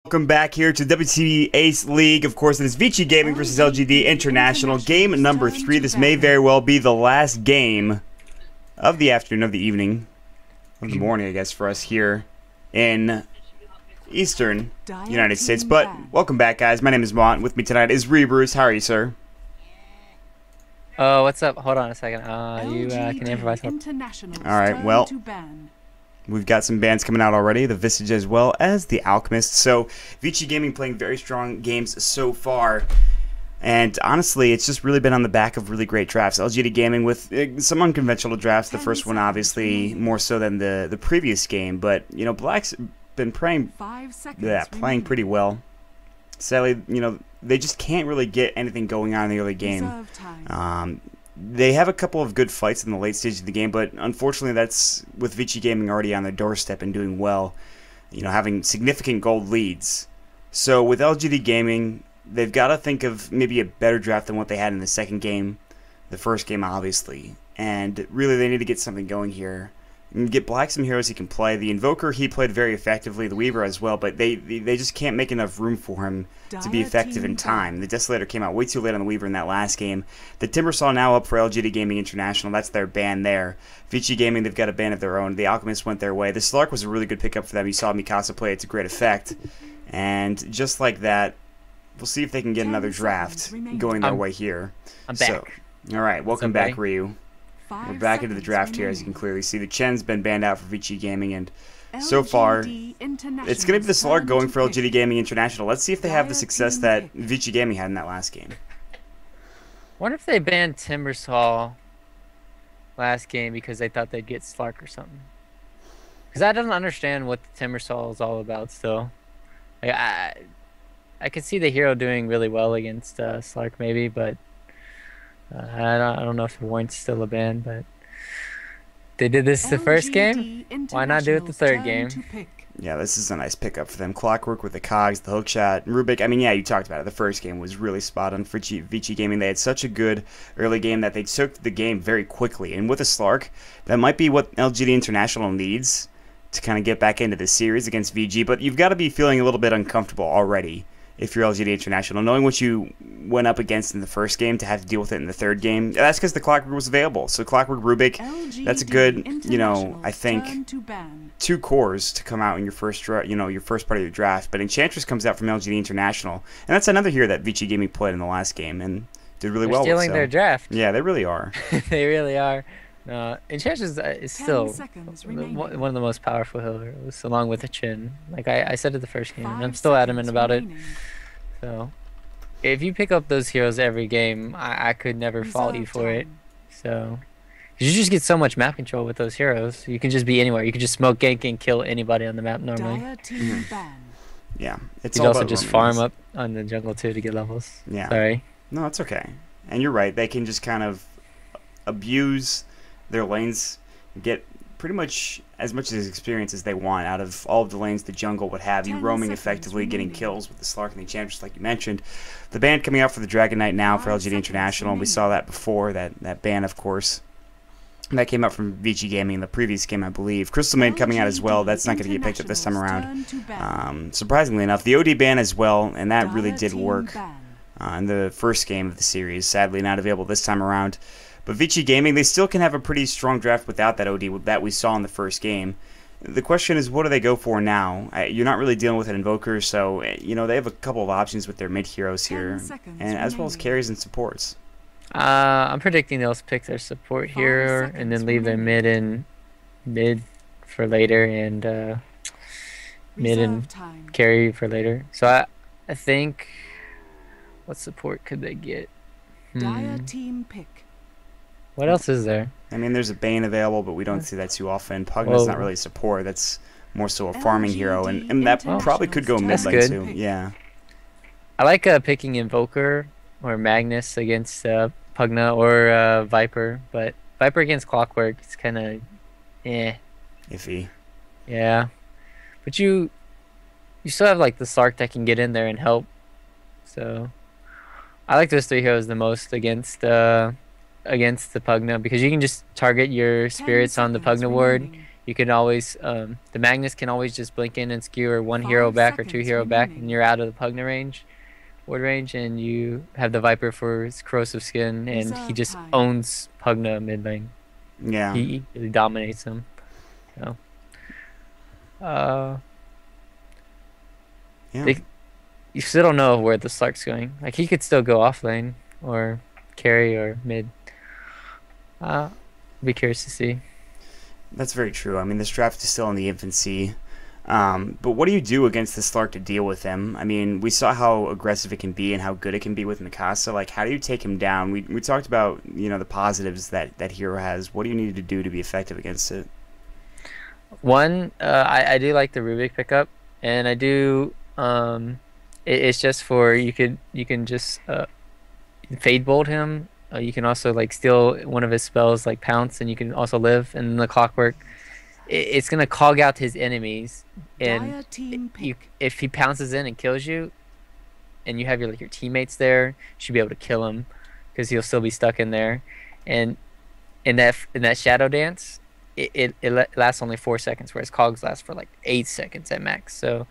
Welcome back here to WPC Ace League. Of course, it is Vici Gaming versus LGD International. Game number 3. This may very well be the last game of the afternoon, of the evening, of the morning, I guess, for us here in Eastern United States. But welcome back, guys. My name is Mont. With me tonight is Rebruce. How are you, sir? Oh, what's up? Hold on a second. You can improvise more. All right, well, we've got some bands coming out already, the Visage as well as the Alchemist. So Vici Gaming playing very strong games so far. And honestly, it's just really been on the back of really great drafts. LGD Gaming with some unconventional drafts. The first one, obviously, more so than the previous game. But, you know, Black's been playing pretty well. Sadly, you know, they just can't really get anything going on in the early game. They have a couple of good fights in the late stage of the game, but unfortunately that's with Vici Gaming already on their doorstep and doing well, you know, having significant gold leads. So with LGD Gaming, they've got to think of maybe a better draft than what they had in the second game, the first game obviously, and really they need to get something going here. And get Black some heroes he can play. The Invoker, he played very effectively, the Weaver as well, but they just can't make enough room for him to be effective in time. The Desolator came out way too late on the Weaver in that last game. The Timbersaw now up for LGD Gaming International. That's their ban there. Vici Gaming, they've got a ban of their own. The Alchemist went their way. The Slark was a really good pickup for them. You saw Mikasa play it to great effect. And just like that, we'll see if they can get another draft going their way here. I'm back. So, all right, welcome back, Ryu. We're back into the draft here, as you can clearly see. The Chen's been banned out for Vici Gaming, and so far, it's going to be the Slark going for LGD Gaming International. Let's see if they have the success that Vici Gaming had in that last game. Wonder if they banned Timbersaw last game because they thought they'd get Slark or something. Because I don't understand what the Timbersaw is all about still. Like, I could see the hero doing really well against Slark maybe, but I don't know if it warrants still a ban, but they did this the first game. Why not do it the third game? Yeah, this is a nice pickup for them. Clockwork with the cogs, the hookshot, Rubik. I mean, yeah, you talked about it. The first game was really spot on for Vici Gaming. They had such a good early game that they took the game very quickly. And with a Slark, that might be what LGD International needs to kind of get back into the series against VG. But you've got to be feeling a little bit uncomfortable already if you're LGD International, knowing what you went up against in the first game to have to deal with it in the third game. That's because the Clockwork was available. So Clockwork, Rubik, that's a good, you know, I think 2 cores to come out in your first, your first part of your draft. But Enchantress comes out from LGD International, and that's another hero that Vici Gaming played in the last game and did really well with. Stealing their draft. Yeah, they really are. They really are. Enchantress is still one of the most powerful healers, along with the Chin. Like I said it the first game, and I'm still adamant about it. So, if you pick up those heroes every game, I could never fault you for it. So, you just get so much map control with those heroes. You can just be anywhere. You can just smoke, gank, and kill anybody on the map normally. Yeah, it's you all also about just farm up on the jungle too to get levels. Yeah. Sorry. No, it's okay. And you're right. They can just kind of abuse their lanes, get pretty much as much experience as they want out of all of the lanes the jungle would have. You roaming effectively, getting kills with the Slark and the Enchantress, like you mentioned. The ban coming out for the Dragon Knight now for LGD International. We saw that before, that ban, of course. And that came out from Vici Gaming in the previous game, I believe. Crystal Maid coming out as well. That's not going to get picked up this time around. Surprisingly enough, the OD ban as well, and that really did work in the first game of the series. Sadly, not available this time around. But Vici Gaming, they still can have a pretty strong draft without that OD that we saw in the first game. The question is, what do they go for now? You're not really dealing with an Invoker, so you know they have a couple of options with their mid heroes here, and as well as carries and supports. I'm predicting they'll pick their support here and then leave their mid for later and mid and carry for later. So I think, what support could they get? Dire team pick. What else is there? I mean, there's a Bane available, but we don't see that too often. Pugna's not really support. That's more so a farming hero, and that probably could go mid lane too. Yeah. I like picking Invoker or Magnus against Pugna or Viper, but Viper against Clockwork, it's kind of iffy. Yeah, but you still have like the Slark that can get in there and help. So I like those 3 heroes the most against the Pugna, because you can just target your spirits on the Pugna ward You can always the Magnus can always just blink in and skewer one 5 hero back or 2 seconds hero back, remaining. and you're out of the Pugna range, ward range, and you have the Viper for his corrosive skin, and he Reserve just time. owns Pugna mid lane. Yeah. He really dominates him. So, Yeah. you still don't know where the Slark's going. Like, he could still go off lane or carry or mid. Be curious to see. That's very true. I mean, this draft is still in the infancy. But what do you do against the Slark to deal with him? I mean, we saw how aggressive it can be and how good it can be with Mikasa. Like, how do you take him down? We talked about, you know, the positives that hero has. What do you need to do to be effective against it? One, I do like the Rubik pickup, and I do. It's just for you can just fade bolt him. You can also like steal one of his spells like pounce, and you can also live. And the clockwork, it's gonna cog out his enemies, Dire and team pick. if he pounces in and kills you, and you have your teammates there, you should be able to kill him, because he'll still be stuck in there. And in that shadow dance, it lasts only 4 seconds, whereas cogs last for like 8 seconds at max. So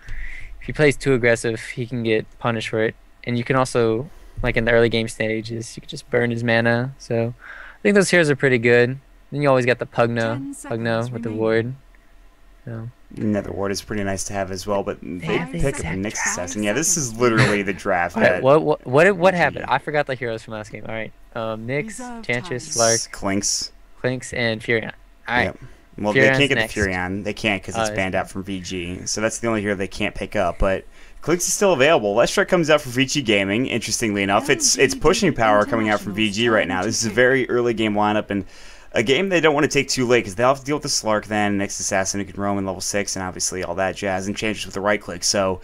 if he plays too aggressive, he can get punished for it. And you can also, like in the early game stages, you can just burn his mana. So I think those heroes are pretty good. Then you always got the 10 Pugna seconds with the remaining. ward. So Nether Ward is pretty nice to have as well, but they have the pick up a exact Nyx draft. assassin. Yeah, this is literally the draft. Alright, that what happened? I forgot the heroes from last game. All right, Nyx, Reserve Chantress, time. Slark, Clinks. Clinks, and Furion. All right. Yep. Well, Furion's they can't get next. the Furion. They can't because it's it's banned out from VG. So that's the only hero they can't pick up. But Clinks is still available. Leshrac comes out from Vici Gaming. Interestingly enough, it's pushing power coming out from VG right now. This is a very early game lineup and a game they don't want to take too late because they'll have to deal with the Slark then, next assassin who can roam in level 6, and obviously all that jazz, and changes with the right click. So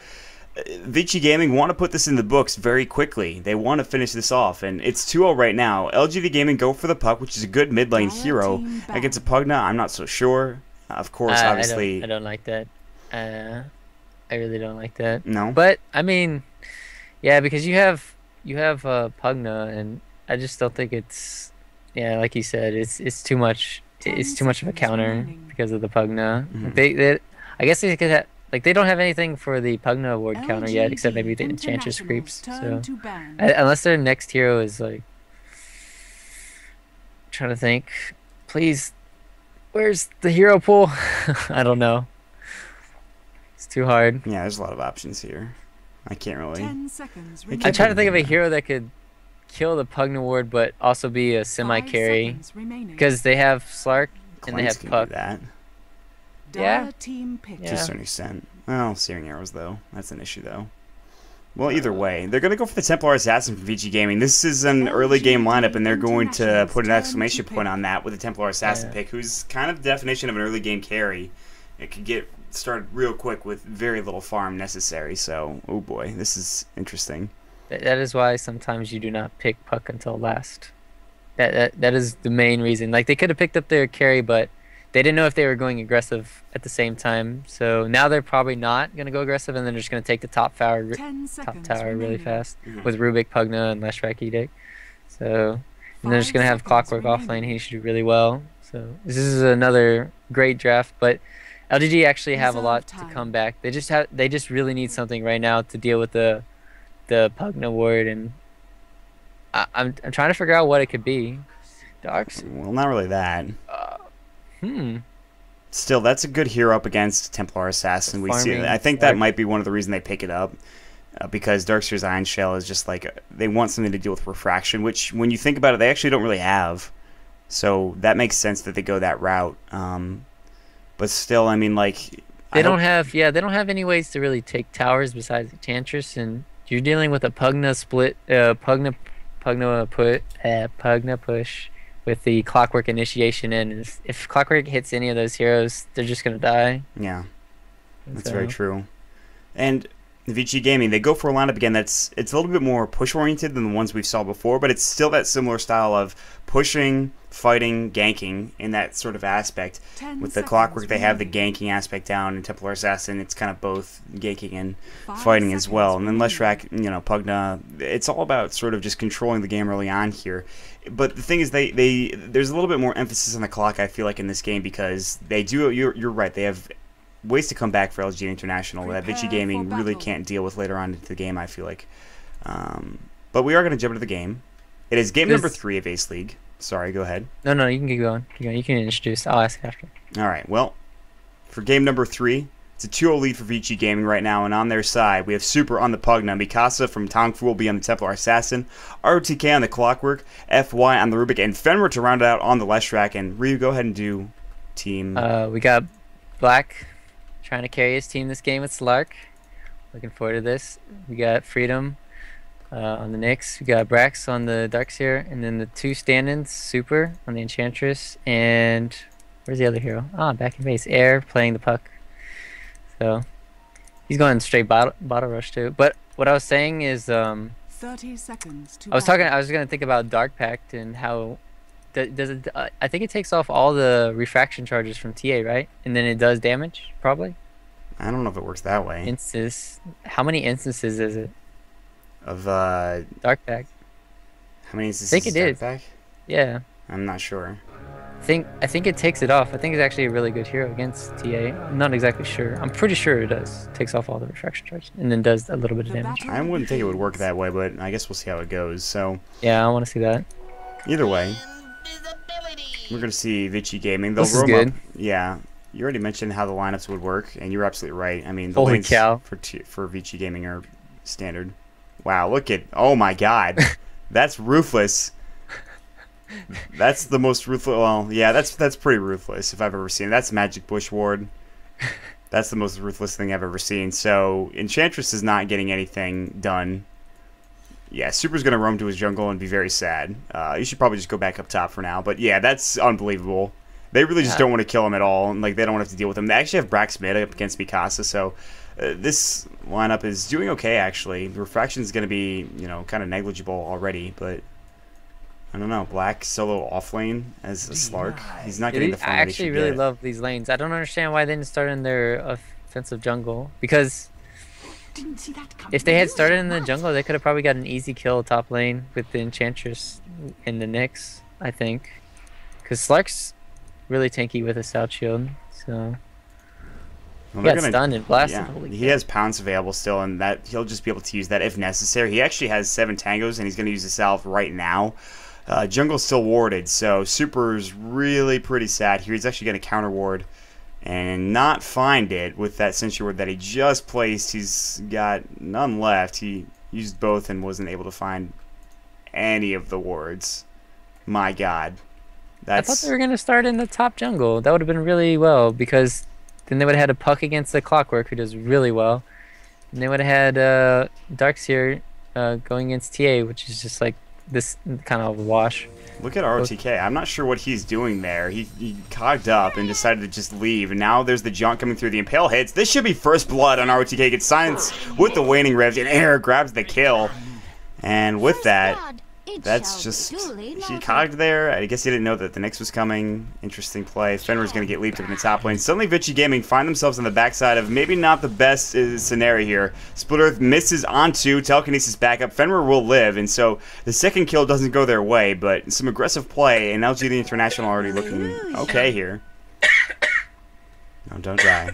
Vici Gaming want to put this in the books very quickly. They want to finish this off, and it's 2-0 right now. LGD Gaming go for the Puck, which is a good mid lane hero. Against a Pugna, I'm not so sure. Of course, obviously. I don't like that. I really don't like that. No. But I mean, yeah, because you have Pugna, and I just don't think it's, yeah, like you said, it's too much. It's too much of a seconds counter remaining. because of the Pugna. Mhm. They I guess they could have, like, they don't have anything for the Pugna ward counter yet, except maybe the Enchantress creeps. So unless their next hero is like, trying to think, please, where's the hero pool? I don't know. It's too hard. Yeah, there's a lot of options here. I can't really. 10 seconds I I'm trying to think of a Yeah. hero that could kill the Pugna ward, but also be a semi-carry, because they have Slark and they Clinks have can Puck. do that. Yeah. Team pick. Yeah. To a certain extent. Well, Searing Arrows, though. That's an issue, though. Well, either way, they're going to go for the Templar Assassin from Vici Gaming. This is an early game lineup, and they're going to put an exclamation point on that with the Templar Assassin Yeah. pick, who's kind of the definition of an early game carry. It could get started real quick with very little farm necessary, so, oh boy, this is interesting. That is why sometimes you do not pick Puck until last. That is the main reason. Like, they could have picked up their carry, but they didn't know if they were going aggressive at the same time. So now they're probably not going to go aggressive, and then they're just going to take the top tower really fast with Rubik, Pugna, and Leshrac Edict. So, and they're just going to have Clockwork off lane. He should do really well. So this is another great draft, but LGD actually have a lot to come back. They just really need something right now to deal with the Pugna ward, and I'm trying to figure out what it could be. Darks? Well, not really that. Still, that's a good hero up against Templar Assassin. We see. I think that might be one of the reasons they pick it up, because Darkseer's Iron Shell is just like, they want something to deal with refraction, which when you think about it, they actually don't really have. So that makes sense that they go that route. But still, I mean, like, they don't have any ways to really take towers besides Enchantress, and you're dealing with a Pugna split, Pugna push with the Clockwork initiation, and if Clockwork hits any of those heroes, they're just gonna die. Yeah, that's very true. And Vici Gaming, they go for a lineup again it's a little bit more push oriented than the ones we saw before, but it's still that similar style of pushing, fighting, ganking in that sort of aspect. With the Clockwork, they have the ganking aspect down, and Templar Assassin, it's kind of both ganking and fighting as well. And then Leshrac, you know, Pugna, it's all about sort of just controlling the game early on here. But the thing is, there's a little bit more emphasis on the clock, I feel like, in this game, because they do. You're right. They have ways to come back for LGD International that Vici Gaming really can't deal with later on into the game, I feel like. But we are going to jump into the game. It is game number 3 of Ace League. Sorry, go ahead. No, you can keep going. You can introduce. I'll ask after. All right, well, for game number 3, it's a 2-0 lead for Vici Gaming right now, and on their side, we have Super on the Pugna, Mikasa from Tongfu will be on the Templar Assassin, RTK on the Clockwork, FY on the Rubik, and Fenrir to round it out on the Leshrac. And Ryu, go ahead and do team. We got Black trying to carry his team this game with Slark. Looking forward to this. We got Freedom on the Nyx. We got Brax on the Darkseer, and then the 2 stand-ins, Super on the Enchantress, and where's the other hero? Ah, back in base, Air playing the puck. So he's going straight bottle rush too. But what I was saying is, 30 seconds to I was gonna think about Dark Pact and how does it? I think it takes off all the refraction charges from TA, right? And then it does damage, probably. I don't know if it works that way. How many instances is it? Of Dark Pact. How many instances? I think it is is. Dark Pact? Yeah. I'm not sure. I think it takes it off. I think it's actually a really good hero against TA. I'm not exactly sure. I'm pretty sure it does. Takes off all the refraction charges and then does a little bit of damage. I wouldn't think it would work that way, but I guess we'll see how it goes. So yeah, I want to see that. Either way, we're gonna see Vici Gaming. They'll This is good. Yeah, you already mentioned how the lineups would work, and you're absolutely right. I mean, the Holy lanes cow. for Vici Gaming are standard. Wow, look at, oh my God, that's ruthless. That's the most ruthless. Well, yeah, that's pretty ruthless if I've ever seen it. That's Magic Bush Ward. That's the most ruthless thing I've ever seen. So Enchantress is not getting anything done. Yeah, Super's gonna roam to his jungle and be very sad. You should probably just go back up top for now. But yeah, that's unbelievable. They really just don't want to kill him at all, and like they don't want to have to deal with him. They actually have Brax mid up against Mikasa, so this lineup is doing okay actually. The refraction is gonna be, you know, kind of negligible already, but I don't know. Black solo off lane as a Slark. He's not getting the fun I that he actually should really get. love these lanes. I don't understand why they didn't start in their offensive jungle, because Didn't see that coming. if they had started in the jungle, they could have probably got an easy kill top lane with the Enchantress and the Nyx, I think. Because Slark's really tanky with a Stout Shield, so... Well, He got stunned and blasted. Yeah, Holy he cow. has Pounce available still, and that he'll just be able to use that if necessary. He actually has 7 tangos, and he's going to use the salve right now. Jungle's still warded, so Super's really pretty sad here. He's actually going to counter ward and not find it with that Sentry Ward that he just placed. He's got none left. He used both and wasn't able to find any of the wards. My God. I thought they were going to start in the top jungle. That would have been really well, because then they would have had a puck against the Clockwork, who does really well. And they would have had Darkseer going against TA, which is just like this kind of a wash. Look at ROTK. I'm not sure what he's doing there. He cogged up and decided to just leave. And now there's the jaunt coming through. The Impale hits. This should be first blood on ROTK. Gets silence with the waning revs. And Air grabs the kill. And with that, that's just... He cogged there. I guess he didn't know that the Nyx was coming. Interesting play. Fenrir's going to get leaped up in the top lane. Suddenly Vici Gaming find themselves on the backside of maybe not the best scenario here. Split Earth misses onto Telekinesis backup. Fenrir will live, and so the second kill doesn't go their way, but some aggressive play, and LGD International already looking okay here. No, don't die.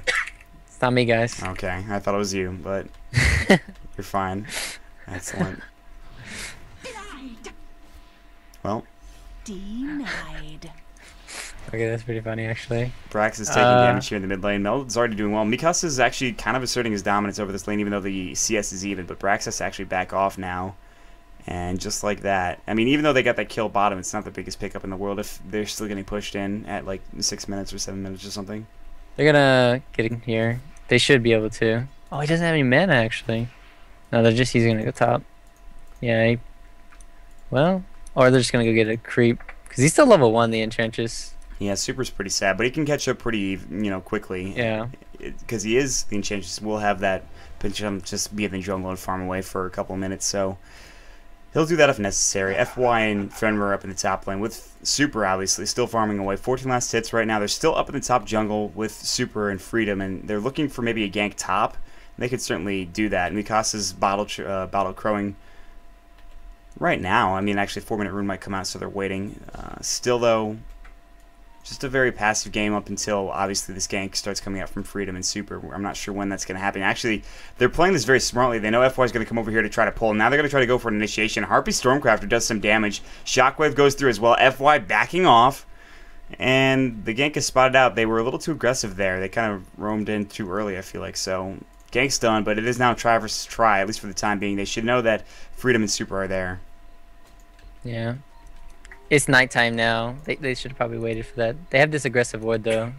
It's not me, guys. Okay, I thought it was you, but you're fine. Excellent. Well, Denied. Okay, that's pretty funny, actually. Brax is taking damage here in the mid lane. Meld's already doing well. Mikasa is actually kind of asserting his dominance over this lane, even though the CS is even. But Brax has to actually back off now. And just like that. I mean, even though they got that kill bottom, it's not the biggest pickup in the world if they're still getting pushed in at like 6 minutes or 7 minutes or something. They're gonna get in here. They should be able to. Oh, he doesn't have any mana, actually. No, they're just using it to go top. Yeah, well... Or they're just gonna go get a creep, because he's still level 1, the Enchantress. Yeah, Super's pretty sad, but he can catch up pretty, quickly. Yeah. Because he is the Enchantress. We'll have that pinch him just be in the jungle and farm away for a couple of minutes. So He'll do that if necessary. FY and Fenrir up in the top lane with Super, obviously, still farming away. 14 last hits right now. They're still up in the top jungle with Super and Freedom, and they're looking for maybe a gank top. They could certainly do that. Mikasa's bottle crowing right now. I mean, actually, 4-minute rune might come out, so they're waiting. Still, though, just a very passive game up until, obviously, this gank starts coming out from Freedom and Super. I'm not sure when that's going to happen. Actually, they're playing this very smartly. They know FY is going to come over here to try to pull. Now they're going to try to go for an initiation. Harpy Stormcrafter does some damage. Shockwave goes through as well. FY backing off. And the gank is spotted out. They were a little too aggressive there. They kind of roamed in too early, I feel like. So, gank's done, but it is now try versus try, at least for the time being. They should know that Freedom and Super are there. Yeah. It's nighttime now. They should have probably waited for that. They have this aggressive ward though.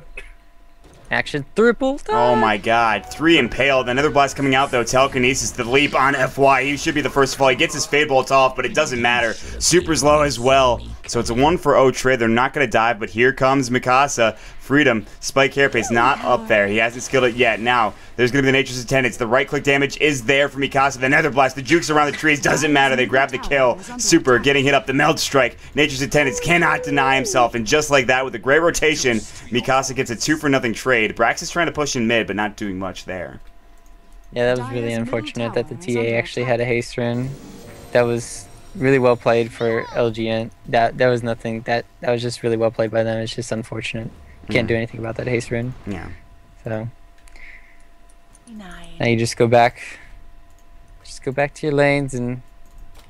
Action triple time. Oh my god. 3 impaled. Another blast coming out though. Telekinesis, the leap on FY. He should be the first to fall. He gets his Fade Bolt off, but it doesn't matter. Super's low as well. So it's a 1-for-0 trade. They're not going to dive, but here comes Mikasa. Freedom. Spike Carapace not up there. He hasn't skilled it yet. Now, there's going to be the Nature's Attendants. The right-click damage is there for Mikasa. The Nether Blast. The jukes around the trees. Doesn't matter. They grab the kill. Super getting hit up. The Meld Strike. Nature's Attendants cannot deny himself. And just like that, with a great rotation, Mikasa gets a 2-for-0 trade. Brax is trying to push in mid, but not doing much there. Yeah, that was really unfortunate that the TA actually had a haste rune. That was really well played for LGD.int. That was nothing. That was just really well played by them. It's just unfortunate. Can't do anything about that haste rune. Yeah. So now you just go back. Just go back to your lanes and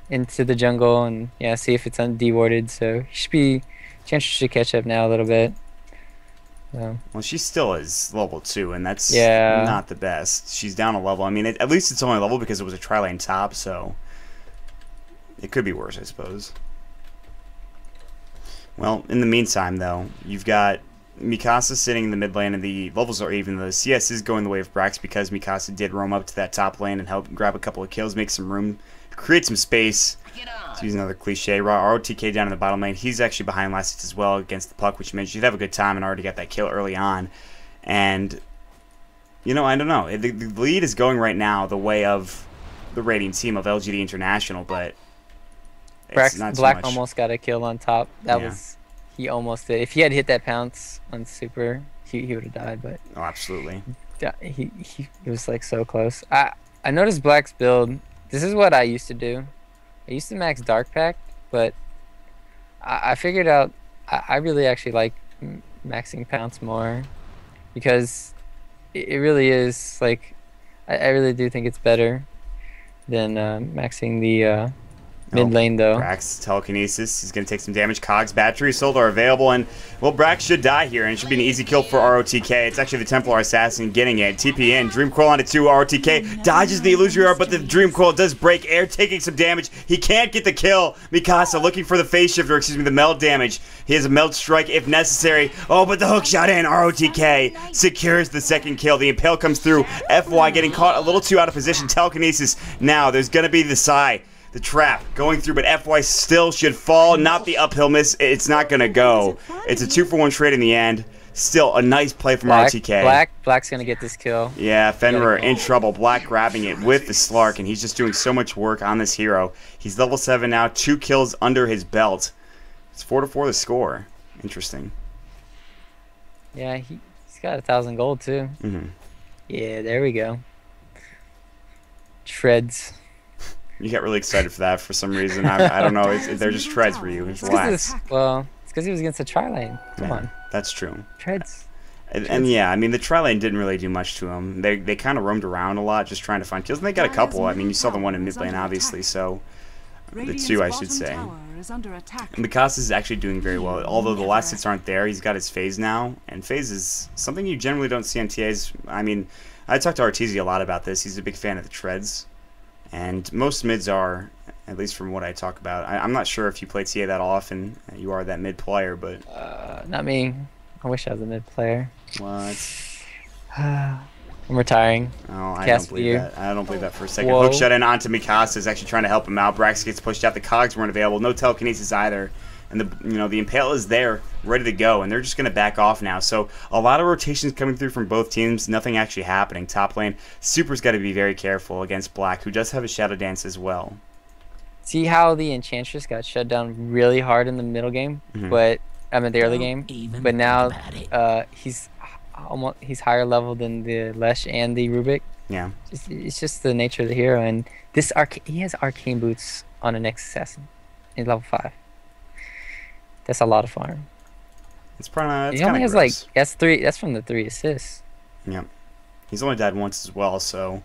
into the jungle and yeah, see if it's de-warded. So you should be. Chances should catch up now a little bit. So. Well, she still is level 2, and that's yeah. not the best. She's down a level. I mean, at least it's only level because it was a tri-lane top, so it could be worse, I suppose. Well, in the meantime, though, you've got Mikasa sitting in the mid lane, and the levels are even. The CS is going the way of Brax because Mikasa did roam up to that top lane and help grab a couple of kills, make some room, create some space. To use another cliche, ROTK down in the bottom lane. He's actually behind last hits as well against the puck, which means you'd have a good time and already got that kill early on. And, you know, I don't know. The lead is going right now the way of the rating team of LGD International, but it's not too Black much. almost got a kill on top. That was, he almost did. If he had hit that pounce on Super, he would have died, but. Oh, absolutely. He was like so close. I noticed Black's build. This is what I used to do. I used to max Dark Pact, but I figured out I really actually like maxing Pounce more because it really is like I really do think it's better than maxing the mid lane though. Brax telekinesis. He's going to take some damage. Cogs, battery, sold are available, and well, Brax should die here, and it should be an easy kill for ROTK. It's actually the Templar Assassin getting it. TP in. Dream Coil onto 2. ROTK dodges the illusory art, but the Dream Coil does break air, taking some damage. He can't get the kill. Mikasa looking for the phase shifter, excuse me, the meld damage. He has a meld strike if necessary. Oh, but the hook shot in. ROTK secures the second kill. The impale comes through. FY getting caught a little too out of position. Telekinesis. Now there's going to be the Psy. The trap going through, but FY still should fall. Not the uphill miss. It's not going to go. It's a 2-for-1 trade in the end. Still a nice play from RTK. Black's going to get this kill. Yeah, Fenrir in trouble. Black grabbing it with the Slark, and he's just doing so much work on this hero. He's level 7 now. 2 kills under his belt. It's 4-4 the score. Interesting. Yeah, he's got 1,000 gold too. Yeah, there we go. Shreds. You got really excited for that for some reason. I don't know. They're just treads for you. Relax. Well, it's because he was against a tri-lane. Come on. That's true. Treads. And yeah, I mean, the tri-lane didn't really do much to him. They kind of roamed around a lot just trying to find kills. And they got a couple. I mean, you saw the one in mid lane, obviously. So, the 2, I should say. Mikasa is actually doing very well. Although the last hits aren't there, he's got his phase now. And phase is something you generally don't see on TAs. I mean, I talked to Arteezy a lot about this. He's a big fan of the treads. And most mids are, at least from what I talk about. I'm not sure if you play TA that often. You are that mid player, but not me. I wish I was a mid player. What? I'm retiring. Oh, I don't believe that. I don't believe that for a second. Hook shut in onto Mikasa is actually trying to help him out. Brax gets pushed out. The cogs weren't available. No telekinesis either. And the impale is there, ready to go, and they're just going to back off now. So a lot of rotations coming through from both teams. Nothing actually happening. Top lane, Super's got to be very careful against Black, who does have a Shadow Dance as well. See how the Enchantress got shut down really hard in the middle game, but I mean the early game. But now, he's higher level than the Lesh and the Rubik. Yeah. It's just the nature of the hero, and he has arcane boots on an Next Assassin in level 5. That's a lot of farm. It's probably. He only has like that's from the 3 assists. Yeah. He's only died once as well, so.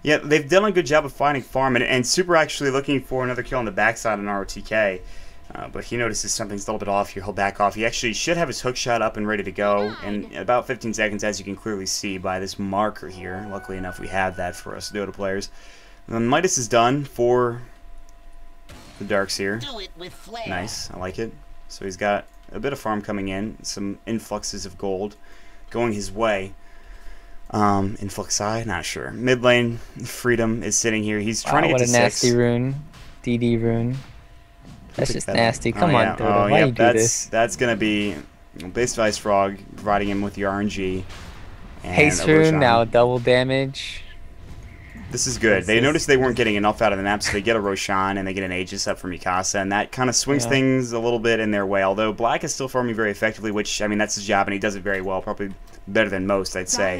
Yeah, they've done a good job of finding farm, and Super actually looking for another kill on the backside on ROTK, but he notices something's a little bit off here. He'll back off. He actually should have his hook shot up and ready to go in about 15 seconds, as you can clearly see by this marker here. Luckily enough, we have that for us Dota players. And then Midas is done for the Darks here. Nice, I like it. So he's got a bit of farm coming in, some influxes of gold going his way. Influx I, not sure. Mid lane, Freedom is sitting here. He's trying to get to 6. What a nasty rune. DD rune. That's just nasty. Come on, Dota. Why you do this? That's going to be Base Vice Frog providing him with the RNG. Haste rune, now double damage. This is good. They noticed they weren't getting enough out of the map, so they get a Roshan and they get an Aegis up from Mikasa, and that kind of swings things a little bit in their way. Although Black is still farming very effectively, which, I mean, that's his job, and he does it very well, probably better than most, I'd say.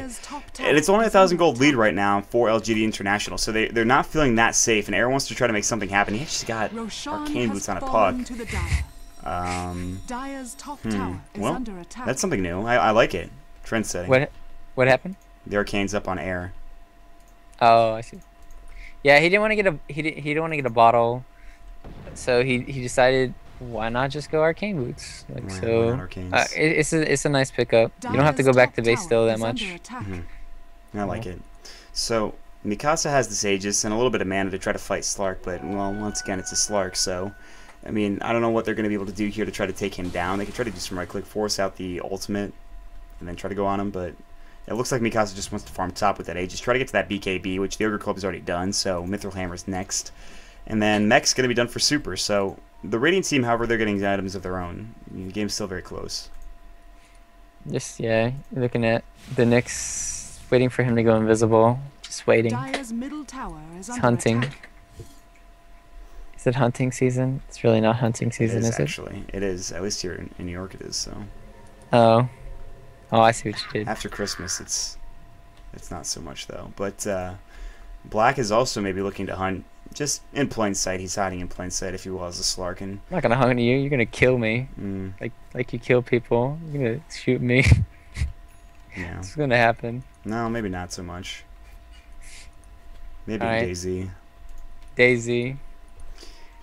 And it's only a 1,000 gold lead right now for LGD International, so they're not feeling that safe, and Air wants to try to make something happen. He actually got arcane boots on a puck. Well, that's something new. I like it. Trend setting. What happened? The arcane's up on Air. Oh, I see. Yeah, he didn't want to get he didn't want to get a bottle, so he decided, why not just go arcane boots? Like, so it's a nice pickup. You don't have to go back to base still that much. I like it. So Mikasa has this Aegis and a little bit of mana to try to fight Slark, but well, once again it's a Slark, so I mean, I don't know what they're going to be able to do here to try to take him down. They could try to do some right click, force out the ultimate, and then try to go on him, but it looks like Mikasa just wants to farm top with that Aegis. Try to get to that BKB, which the Ogre Club has already done, so Mithril Hammer's next. And then Mech's going to be done for Super, so the Radiant team, however, they're getting items of their own. The game's still very close. Just, yeah, looking at the Nyx, waiting for him to go invisible. Just waiting. It's hunting. Is it hunting season? It's really not hunting season, is it? Actually, it is. At least here in New York it is, so. Oh. Oh, I see what you did. After Christmas, it's not so much though. But Black is also maybe looking to hunt just in plain sight. He's hiding in plain sight, if you will, as a Slark. And I'm not gonna hunt you. You're gonna kill me. Like you kill people. You're gonna shoot me. Yeah. It's gonna happen. No, maybe not so much. Maybe Daisy. Daisy.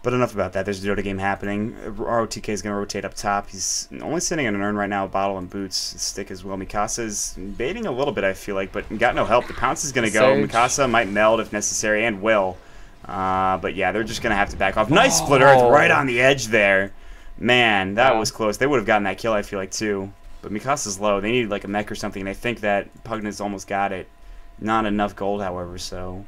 But enough about that. There's a Dota game happening. ROTK is going to rotate up top. He's only sitting on an urn right now, bottle and boots, stick as well. Mikasa's baiting a little bit, I feel like, but got no help. The pounce is going to go. Mikasa might meld if necessary, and will. But yeah, they're just going to have to back off. Nice split earth right on the edge there. Man, that was close. They would have gotten that kill, I feel like, too. But Mikasa's low. They needed like a mech or something, and I think that Pugna's almost got it. Not enough gold, however, so...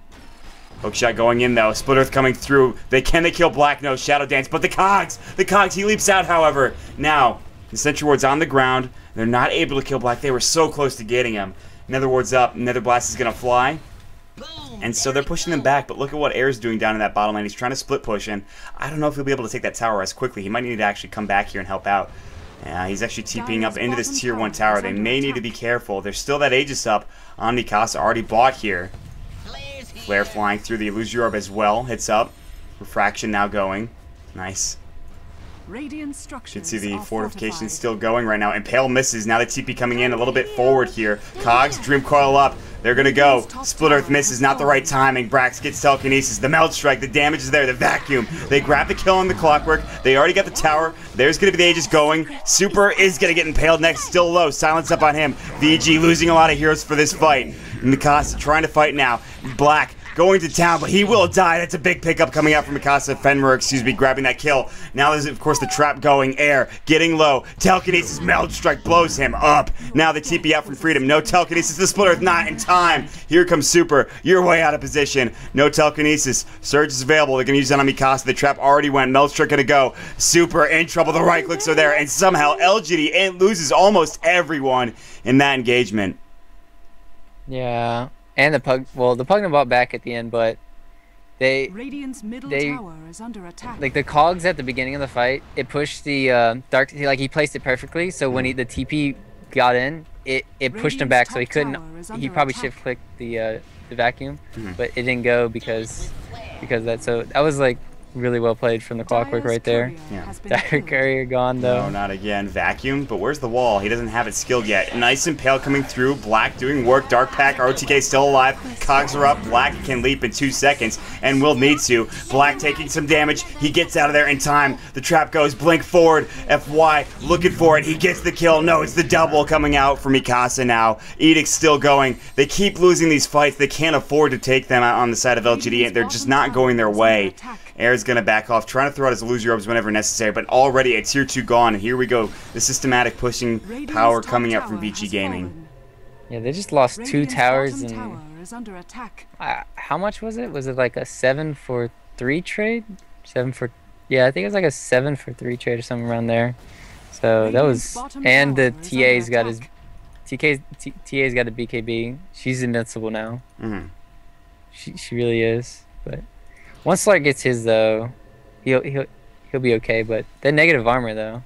Hookshot going in though. Split Earth coming through. They kill Black? No. Shadow Dance. But the Cogs! The Cogs, he leaps out, however. Now, the Sentry Ward's on the ground. They're not able to kill Black. They were so close to getting him. Nether Ward's up. Nether Blast is going to fly. And so they're pushing them back. But look at what Air's doing down in that bottom lane. He's trying to split push. And I don't know if he'll be able to take that tower as quickly. He might need to actually come back here and help out. He's actually TPing up into this tier 1 tower. They may need to be careful. There's still that Aegis up on Mikasa. Already bought here. Flare flying through the Illusion Orb as well. Hits up. Refraction now going. Nice. Should see the fortification still going right now. Impale misses. Now the TP coming in a little bit forward here. Cogs, Dream Coil up. They're going to go. Split Earth misses. Not the right timing. Brax gets Telekinesis. The Melt Strike. The damage is there. The Vacuum. They grab the kill on the Clockwork. They already got the tower. There's going to be the Aegis going. Super is going to get impaled next. Still low. Silence up on him. VG losing a lot of heroes for this fight. Mikasa trying to fight now. Black going to town, but he will die. That's a big pickup coming out from Mikasa. Fenrir, grabbing that kill. Now there's, of course, the trap going. Air getting low. Telekinesis, Meld Strike blows him up. Now the TP out from Freedom. No Telekinesis. The Split Earth not in time. Here comes Super. You're way out of position. No Telekinesis. Surge is available. They're going to use that on Mikasa. The trap already went. Meld Strike going to go. Super in trouble. The right clicks are there. And somehow LGD loses almost everyone in that engagement. Yeah. And the Pugna bought back at the end, but Radiant's middle they tower is under attack. like the cogs at the beginning of the fight. It pushed the dark. Like he placed it perfectly. So when the TP got in, it pushed him back. So he couldn't. He probably shift clicked the vacuum, but it didn't go because that. So that was like really well played from the Clockwork right there. Yeah. Dire Courier gone though. No, not again. Vacuum, but where's the wall? He doesn't have it skilled yet. Nice and pale coming through. Black doing work. Dark Pack, RTK still alive. Cogs are up. Black can leap in 2 seconds and will need to. Black taking some damage. He gets out of there in time. The trap goes. Blink forward. FY looking for it. He gets the kill. No, it's the double coming out for Mikasa now. Edict's still going. They keep losing these fights. They can't afford to take them out on the side of LGD. They're just not going their way. Air's going to back off, trying to throw out his illusion orbs whenever necessary, but already a tier 2 gone, and here we go. The systematic pushing power coming up from Vici Gaming. Yeah, they just lost 2 towers and how much was it? Was it like a 7-for-3 trade? 7 for, yeah, I think it was like a 7-for-3 trade or something around there. So that was, and the TA's got his, TA's got a BKB. She's invincible now. She really is, but. Once Slark gets his though, he'll be okay. But the negative armor though,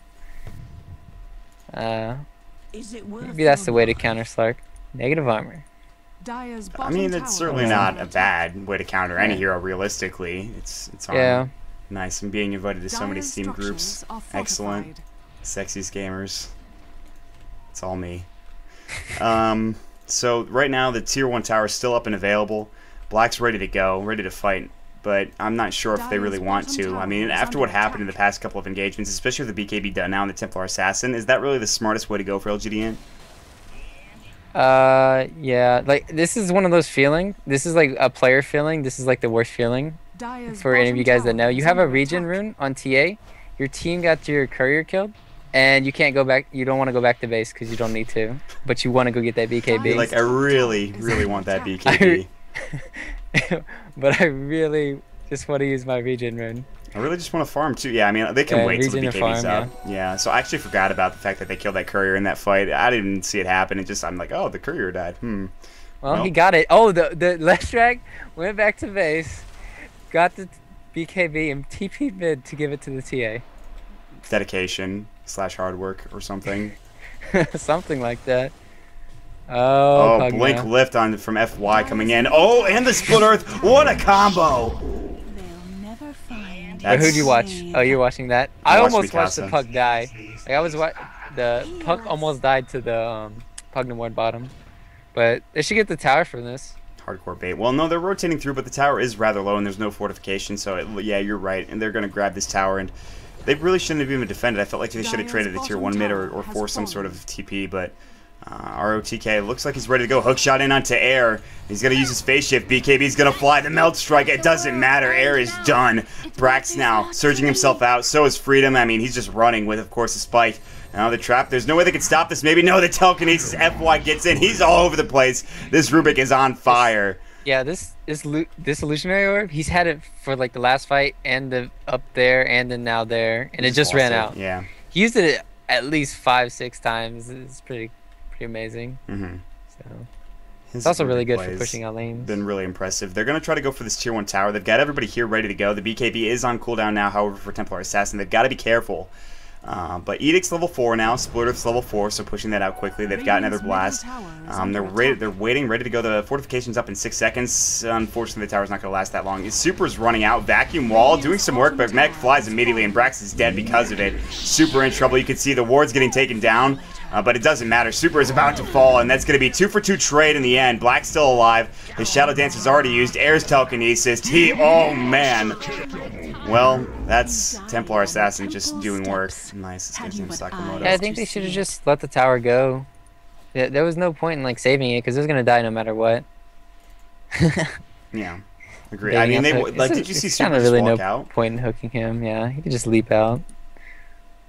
maybe that's the way to counter Slark. Negative armor. I mean, it's certainly not a bad way to counter any hero. Realistically, it's armor. Nice, and being invited to so many Steam groups. Excellent. Sexiest gamers. It's all me. So right now the tier 1 tower is still up and available. Black's ready to go, ready to fight. But I'm not sure if they really want to. I mean, after what happened in the past couple of engagements, especially with the BKB done now and the Templar Assassin, is that really the smartest way to go for LGD.int? Yeah. Like, this is one of those feelings. This is like a player feeling. This is like the worst feeling for any of you guys that know. You have a regen rune on TA. Your team got your courier killed. And you can't go back. You don't want to go back to base because you don't need to. But you want to go get that BKB. You're like, I really, really want that BKB. But I really just want to use my regen rune. I really just want to farm too. Yeah, I mean, they can wait till the BKB's up. Yeah, so I actually forgot about the fact that they killed that courier in that fight. I didn't see it happen. I'm like, oh, the courier died. Well, he got it. Oh, the left drag went back to base, got the BKB, and TP mid to give it to the TA. Dedication / hard work or something. Something like that. Oh, blink lift on from FY coming in. Oh, and the split earth. What a combo! Who'd you watch? Oh, you're watching that? I almost watched the puck die. Like I was the puck almost died to the Pugna Ward bottom. But they should get the tower from this. Hardcore bait. Well, no, they're rotating through, but the tower is rather low and there's no fortification. So yeah, you're right. And they're going to grab this tower, and they really shouldn't have even defended. I felt like they should have traded the tier 1 mid or forced some sort of TP, but ROTK looks like he's ready to go. Hook shot in onto Air. He's going to use his phase shift. BKB's going to fly the melt strike. It doesn't matter. Air is done. Brax now surging himself out. So is Freedom. I mean, he's just running with, of course, a spike. Now the trap. There's no way they can stop this. Maybe no. The telekinesis. FY gets in. He's all over the place. This Rubik is on fire. Yeah, this illusionary orb, he's had it for like the last fight and the up there and then now there, and it just ran out. Yeah. He used it at least 5-6 times. It's pretty amazing. So it's also really good for pushing out lanes. Been really impressive. They're going to try to go for this tier 1 tower. They've got everybody here ready to go. The BKB is on cooldown now, however, for Templar Assassin. They've got to be careful. But Edict's level 4 now. Splitter's level 4, so pushing that out quickly. They've got another blast. They're waiting, ready to go. The fortification's up in 6 seconds. Unfortunately, the tower's not going to last that long. His Super's running out. Vacuum wall, doing some work, but Mech flies immediately, and Brax is dead because of it. Super in trouble. You can see the ward's getting taken down. But it doesn't matter. Super is about to fall, and that's going to be 2-for-2 trade in the end. Black's still alive. His Shadow Dancer's already used. Air's telekinesis. Oh, man. Well, that's Templar Assassin just doing work. Nice. Sakamoto. Yeah, I think they should have just let the tower go. There was no point in like saving it because it was going to die no matter what. Yeah. Agree. I mean, did you see Super really walk out? No point in hooking him. Yeah, he could just leap out.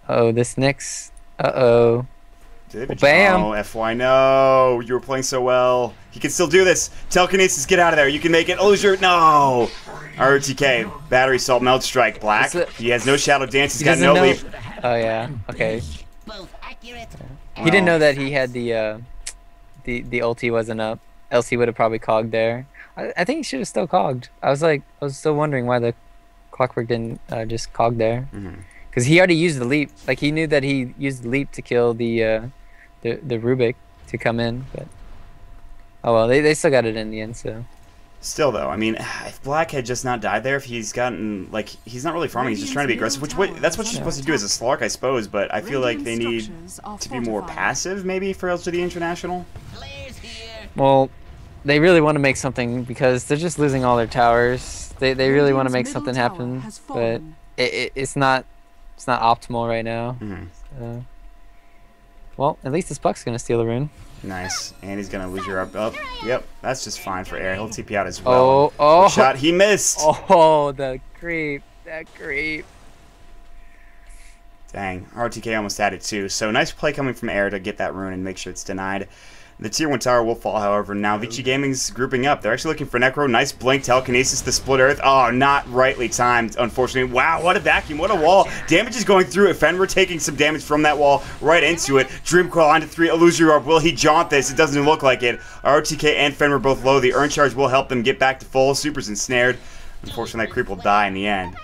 Oh, this next. Uh-oh. Well, bam! Oh, FY, no! You were playing so well. He can still do this. Telekinesis, get out of there. You can make it. Illusion, no! ROTK, Battery Salt, Melt Strike, Black. He has no Shadow Dance. He's got no leap. Oh, yeah. Okay. He didn't know that he had the ulti wasn't up. Else he would have probably cogged there. I think he should have still cogged. I was still wondering why the clockwork didn't just cog there. Because he already used the leap. Like, he knew that he used the leap to kill the Rubik to come in. But oh well, they still got it in the end, so. Still, though, I mean, if Black had just not died there, if he's gotten, like, he's not really farming, he's just trying to be aggressive, that's what you're supposed to do as a Slark, I suppose, but I feel like they need to be more passive, maybe, for LGD International? Well, they really want to make something, because they're just losing all their towers. They really want to make something happen, but it's not optimal right now. Well, at least this Puck's going to steal the rune. Nice. And he's going to lose your up. Oh, yep. That's just fine for air. He'll TP out as well. Oh. Shot. He missed. Oh, the creep. That creep. Dang. RTK almost had it too. So nice play coming from air to get that rune and make sure it's denied. The tier 1 tower will fall, however. Now Vici Gaming's grouping up. They're actually looking for Necro. Nice blink, telekinesis, the split earth. Oh, not rightly timed, unfortunately. Wow, what a vacuum, what a wall. Damage is going through it. Fenrir taking some damage from that wall right into it. Dreamcoil onto 3. Illusory Orb. Will he jaunt this? It doesn't look like it. RTK and Fenrir both low. The Urn Charge will help them get back to full. Super's ensnared. Unfortunately, that creep will die in the end.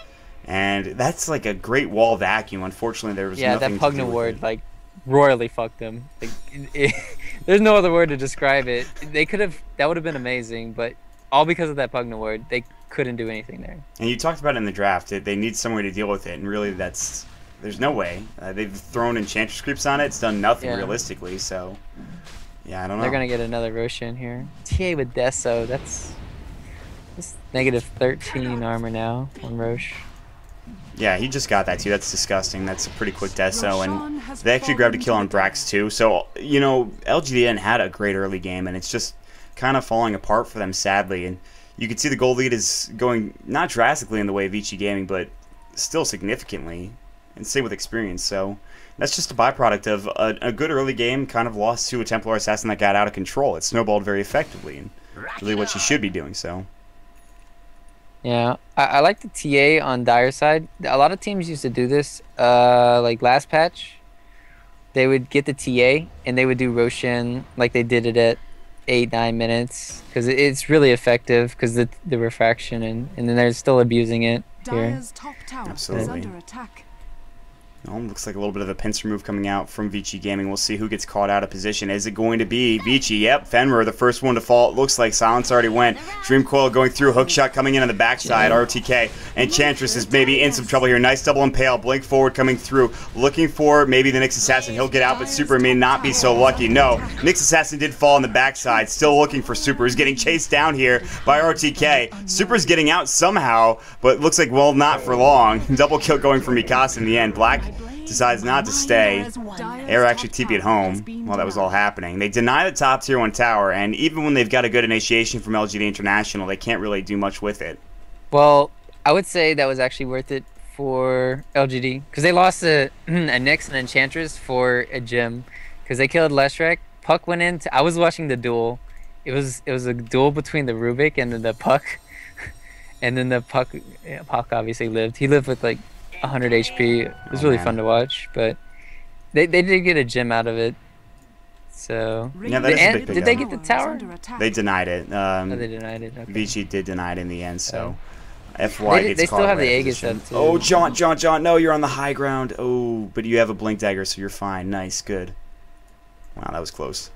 And that's like a great wall vacuum. Unfortunately, there was nothing that Pugna ward, like, royally fucked them. Like, there's no other word to describe it. That would have been amazing, but all because of that Pugna ward, they couldn't do anything there. And you talked about it in the draft. They need some way to deal with it, and really there's no way. They've thrown Enchantress creeps on it. It's done nothing realistically, so yeah, I don't know. They're going to get another Roshan here. TA with Deso, that's negative 13 armor now on Roche. Yeah, he just got that too. That's disgusting. That's a pretty quick Deso, and they actually grabbed a kill on Brax too. So, you know, LGD.int had a great early game, and it's just kind of falling apart for them, sadly. And you can see the gold lead is going not drastically in the way of Vici Gaming, but still significantly, and same with experience. So that's just a byproduct of a good early game, kind of lost to a Templar Assassin that got out of control. It snowballed very effectively, and really what you should be doing, so. Yeah, I like the TA on Dire side. A lot of teams used to do this. Like last patch, they would get the TA and they would do Roshan like they did it at 8-9 minutes because it's really effective because the refraction and then they're still abusing it here. Dire's top tower Absolutely. is under attack. Oh, looks like a little bit of a pincer move coming out from Vici Gaming. We'll see who gets caught out of position. Is it going to be Vici? Yep, Fenrir, the first one to fall. It looks like Silence already went. Dreamcoil going through. Hookshot coming in on the backside. RTK. Enchantress is maybe in some trouble here. Nice double impale. Blink forward coming through. Looking for maybe the Nyx Assassin. He'll get out, but Super may not be so lucky. No, Nyx Assassin did fall on the backside. Still looking for Super. He's getting chased down here by RTK. Super's getting out somehow, but looks like, well, not for long. Double kill going for Mikasa in the end. Black decides not to stay. Air actually TP'd home while that was all happening. They deny the top tier 1 tower, and even when they've got a good initiation from LGD International, they can't really do much with it. Well, I would say that was actually worth it for LGD because they lost a Nyx and Enchantress for a gem because they killed Leshrac. Puck went in. I was watching the duel. It was a duel between the Rubik and then the Puck, and then the Puck. Yeah, Puck obviously lived. He lived with like 100 HP. It was really fun to watch, but they did get a gem out of it. So yeah, that is a big did they get the tower? They denied it. Oh, they denied it. Okay. Vici did deny it in the end, so FY gets they caught still have the right Aegis position. up too. Oh, Jaunt, no, you're on the high ground. Oh, but you have a Blink Dagger, so you're fine. Nice, good. Wow, that was close.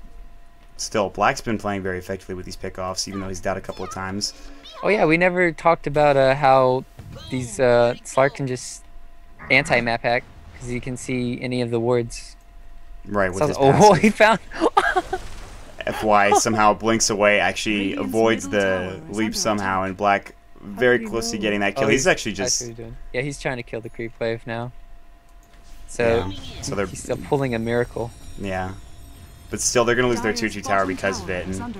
Still, Black's been playing very effectively with these pickoffs, even though he's died a couple of times. Oh yeah, we never talked about how these Slark can just anti-map hack because you can see any of the wards. Right, with his oh, he found. FY somehow blinks away, actually avoids the leap somehow, and Black very close to getting that kill. He's actually just... Yeah, he's trying to kill the creep wave now. So, so they're... he's still pulling a miracle. Yeah. But still, they're going to lose their 2-2 tower because of it. And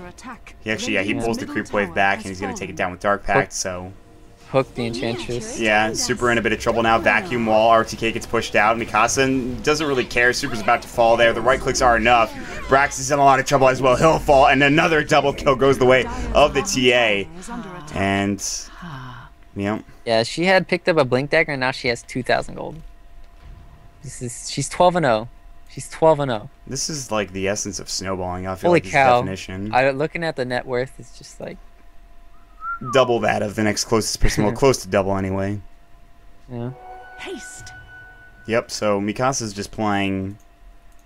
he actually, he pulls the creep wave back, and he's going to take it down with Dark Pact, so... Hook the Enchantress. Yeah, Super in a bit of trouble now. Vacuum wall. RTK gets pushed out. Mikasa doesn't really care. Super's about to fall there. The right clicks are enough. Brax is in a lot of trouble as well. He'll fall, and another double kill goes the way of the TA. And, Yeah, she had picked up a Blink Dagger, and now she has 2,000 gold. She's 12-0. She's 12-0. This is like the essence of snowballing. I feel Holy like cow. definition. Looking at the net worth, it's just like double that of the next closest person. Well, close to double anyway. Yeah. Haste. Yep, so Mikasa's just playing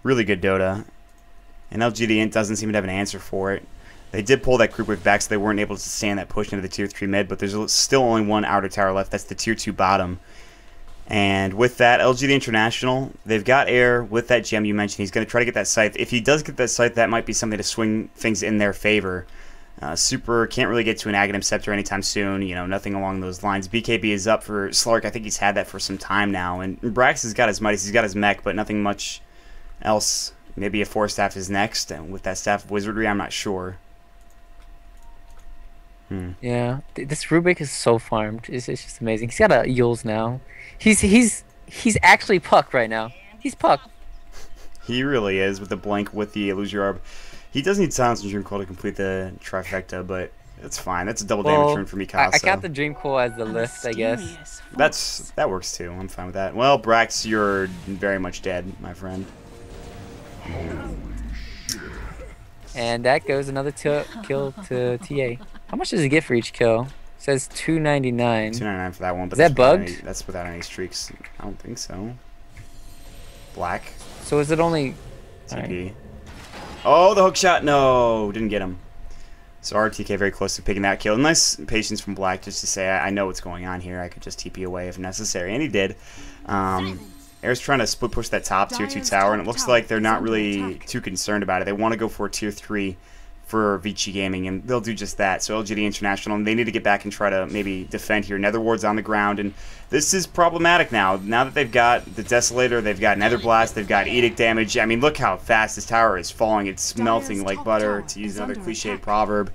really good Dota. And LGD.int doesn't seem to have an answer for it. They did pull that group wave back, so they weren't able to sustain that push into the tier 3 mid, but there's still only one outer tower left. That's the tier 2 bottom. And with that, LGD International, they've got air with that gem you mentioned. He's going to try to get that scythe. If he does get that scythe, that might be something to swing things in their favor. Super can't really get to an Aghanim Scepter anytime soon. You know, nothing along those lines. BKB is up for Slark. I think he's had that for some time now. And Brax has got his mighties. He's got his mech, but nothing much else. Maybe a 4-staff is next. And with that Staff of Wizardry, I'm not sure. Yeah, this Rubik is so farmed. It's just amazing. He's got a Yules now. He's actually Puck right now. He's Puck. He really is with the blank with the Illusion Orb. He does need Silence and Dream Coil to complete the trifecta, but it's fine. That's a double damage turn for Mikasa. I count the Dream Coil as the lift, I guess. That works too. I'm fine with that. Well, Brax, you're very much dead, my friend. And that goes another kill to TA. How much does he get for each kill? It says 299. 299 for that one. But is that bugged? That's without any streaks. I don't think so. Black. So is it only TP? Right. Oh, the hook shot! No, didn't get him. So RTK very close to picking that kill. Nice patience from Black just to say, I know what's going on here. I could just TP away if necessary, and he did. Air's trying to split push that top tier 2 tower, and it looks like they're not really too concerned about it. They want to go for a tier 3 for Vici Gaming, and they'll do just that. So LGD International, and they need to get back and try to maybe defend here. Netherward's on the ground, and this is problematic now. Now that they've got the Desolator, they've got Nether Blast, they've got Edict damage. I mean, look how fast this tower is falling. It's melting like butter, to use another cliched proverb.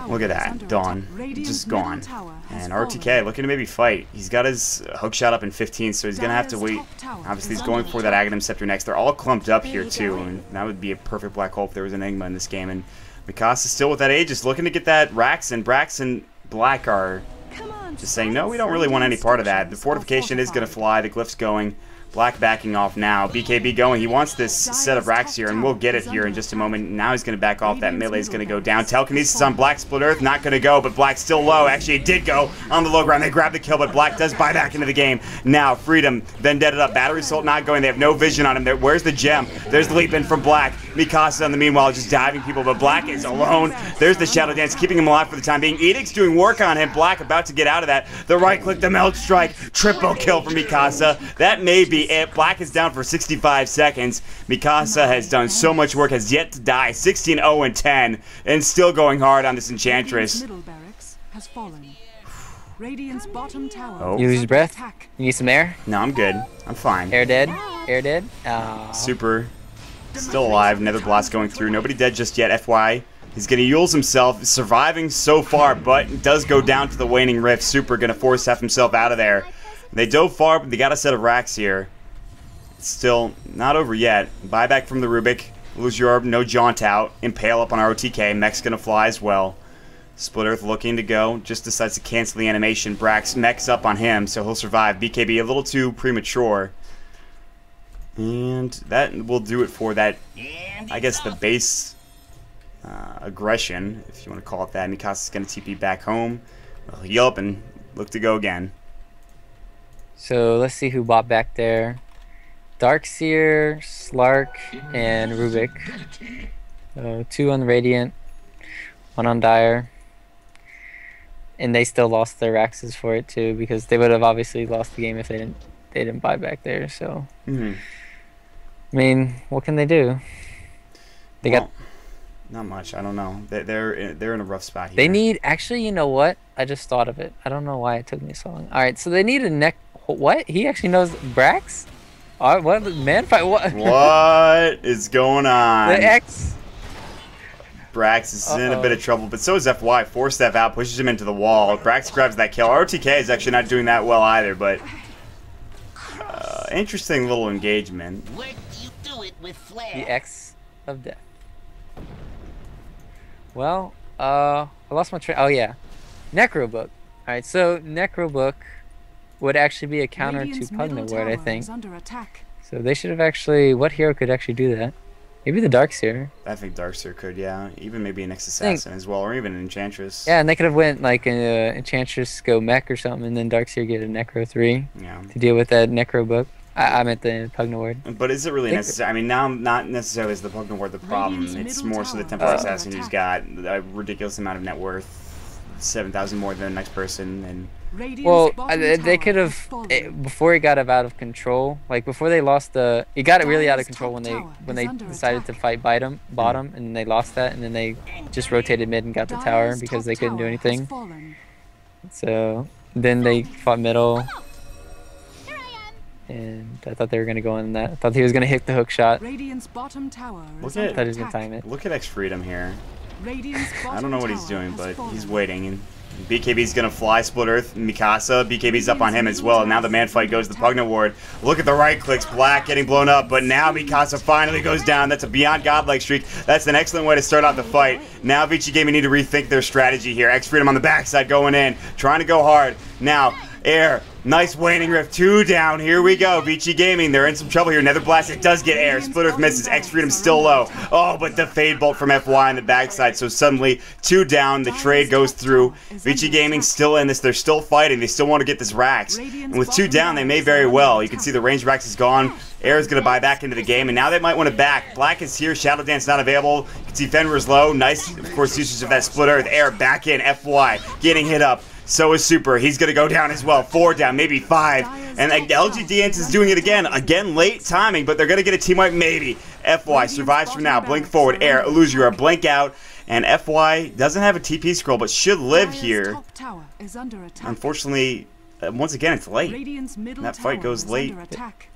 Look at that, Dawn, just gone. And RTK looking to maybe fight. He's got his hook shot up in 15, so he's going to have to wait. Obviously, he's going for that Aghanim Scepter next. They're all clumped up here, too, and that would be a perfect black hole if there was an Enigma in this game. And Mikasa still with that Aegis, looking to get that Rax, and Brax and Black are just saying, no, we don't really want any part of that. The fortification is going to fly, the glyph's going. Black backing off now. BKB going. He wants this set of racks here, and we'll get it here in just a moment. Now he's going to back off. That melee is going to go down. Telekinesis on Black. Split Earth not going to go, but Black's still low. Actually, it did go on the low ground. They grab the kill, but Black does buy back into the game. Now, Freedom, Vendetta up. Battery Assault not going. They have no vision on him. Where's the gem? There's the leap in from Black. Mikasa, in the meanwhile, just diving people, but Black is alone. There's the Shadow Dance, keeping him alive for the time being. Edict's doing work on him. Black about to get out of that. The right click, the Meld Strike. Triple kill for Mikasa. That may be it. Black is down for 65 seconds. Mikasa has done so much work, has yet to die. 16-0-10, and still going hard on this Enchantress. Oh. You lose your breath? You need some air? No, I'm good. I'm fine. Air dead? Air dead? Oh. Super. Still alive. Nether Blast going through. Nobody dead just yet, FY. He's going to Yules himself, surviving so far, but does go down to the Waning Rift. Super going to force himself out of there. They dove far, but they got a set of racks here. Still not over yet. Buyback from the Rubik. Lose your orb, no jaunt out. Impale up on ROTK. Mech's gonna fly as well. Split Earth looking to go. Just decides to cancel the animation. Brax mech's up on him, so he'll survive. BKB a little too premature. And that will do it for that, I guess, the base aggression, if you want to call it that. Mikasa's gonna TP back home. He'll heal up and look to go again. So let's see who bought back there. Darkseer, Slark, and Rubik. 2 on Radiant, 1 on Dire. And they still lost their Raxes for it too, because they would have obviously lost the game if they didn't buy back there. So, I mean, what can they do? They got not much. I don't know. They're in a rough spot here. They need, actually, you know what? I just thought of it. I don't know why it took me so long. All right, so they need a neck. What? He actually knows Brax? What man fight? What? What is going on? The X. Brax is in a bit of trouble, but so is FY. 4-step out, pushes him into the wall. Brax grabs that kill. RTK is actually not doing that well either, but interesting little engagement. The X of death. Well, I lost my train. Oh yeah, Necrobook. All right, so Necrobook would actually be a counter to Pugnant Ward, I think. So they should have actually... What hero could actually do that? Maybe the Darkseer. I think Darkseer could, yeah. Even maybe an X-Assassin as well, or even an Enchantress. Yeah, and they could have went like Enchantress go Mech or something, and then Darkseer get a Necro 3 Yeah. to deal with that Necro book. I meant the Pugnaward. But is it really necessary? I mean, now not necessarily is the Pugnaward the problem. It's more so the Templar Assassin who's got a ridiculous amount of net worth, 7,000 more than the next person, and. Well, they could have before it got out of control. Like before they lost it got really out of control when they decided to fight bottom, and they lost that, and then they just rotated mid and got the tower because they couldn't do anything. So then they fought middle, and I thought they were gonna go in that. I thought he was gonna hit the hook shot. Look I thought he was gonna time it. Look at X Freedom here. I don't know what he's doing, but he's waiting. And BKB's gonna fly, split earth, Mikasa. BKB's up on him as well. Now the man fight goes to Pugnaward. Look at the right clicks, Black getting blown up, but now Mikasa finally goes down. That's a beyond godlike streak. That's an excellent way to start out the fight. Now Vici Gaming need to rethink their strategy here. X Freedom on the backside going in, trying to go hard. Now, air. Nice waning rift, 2 down. Here we go. Vici Gaming, they're in some trouble here. Nether Blast, it does get air. Split Earth misses. X Freedom still low. Oh, but the Fade Bolt from FY on the backside. So suddenly, 2 down. The trade goes through. Vici Gaming still in this. They're still fighting. They still want to get this Rax. And with 2 down, they may very well. You can see the range Rax is gone. Air is going to buy back into the game, and now they might want to back. Black is here. Shadow Dance not available. You can see Fenrir's low. Nice, of course, usage of that Split Earth. Air back in. FY getting hit up. So is Super. He's going to go down as well. 4 down, maybe 5. And LGD.int is doing it again. Again, late timing, but they're going to get a team wipe maybe. FY survives for now. Blink forward. Air, Illusior, blink out. And FY doesn't have a TP scroll, but should live here. Unfortunately, once again, it's late. That fight goes late.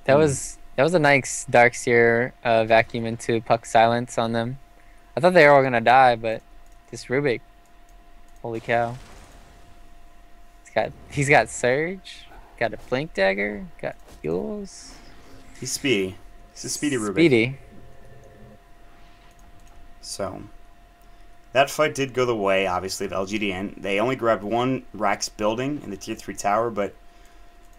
That was a nice Darkseer vacuum into Puck Silence on them. I thought they were all going to die, but this Rubik, holy cow. He's got Surge, got a Blink Dagger, got Fuels. He's speedy. He's a speedy Rubik. Speedy. So, that fight did go the way, obviously, of LGD.int. They only grabbed 1 Rax building in the Tier 3 tower, but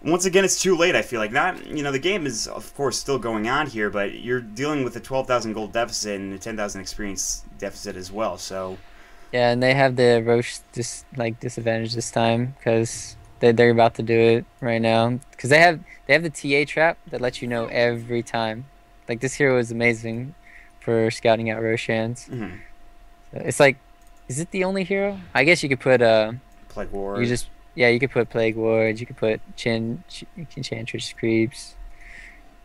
once again, it's too late, I feel like. The game is, of course, still going on here, but you're dealing with a 12,000 gold deficit and a 10,000 experience deficit as well, so. Yeah, and they have the Roche disadvantage this time because they're about to do it right now. Because they have the TA trap that lets you know every time. Like this hero is amazing for scouting out Roshans. So it's like, is it the only hero? I guess you could put Plague Ward. You could put Plague Wards. You could put Enchantress Creeps.